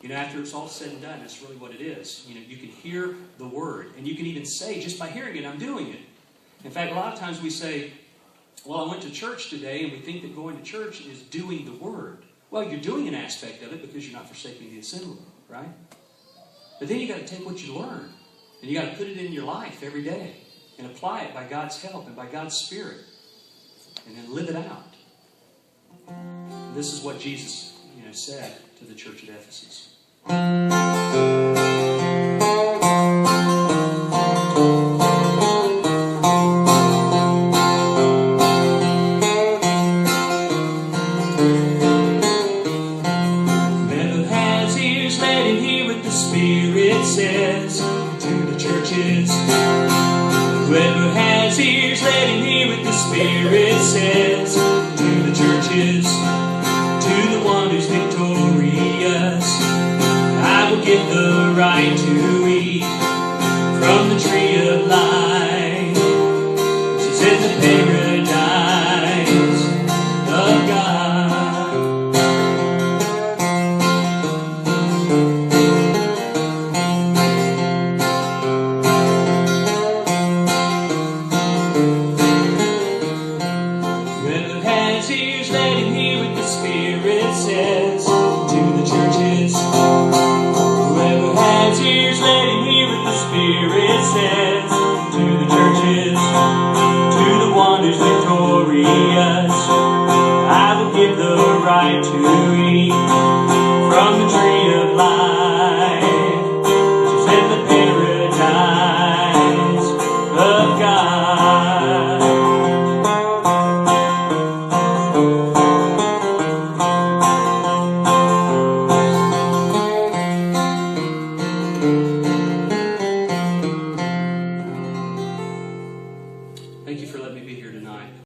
After it's all said and done, that's really what it is. You can hear the Word, and you can even say, just by hearing it, I'm doing it. In fact, a lot of times we say, well, I went to church today, and we think that going to church is doing the Word. Well, you're doing an aspect of it because you're not forsaking the assembly, right? But then you got to take what you learn, and you got to put it in your life every day, and apply it by God's help and by God's Spirit, and then live it out. And this is what Jesus, said to the church at Ephesus. Whoever has ears, let him hear what the Spirit says to the churches. Whoever has ears, let him hear what the Spirit says to the churches. To the one who's victorious, I will give the right to eat from the tree of life, which is in the paradise of God. Whoever has ears, let him hear what the Spirit says to the churches. Whoever has ears, let him hear what the Spirit says to the churches. To the one who's victorious, I will give the right to eat from the tree of life, which is in the paradise of God. Thank you for letting me be here tonight.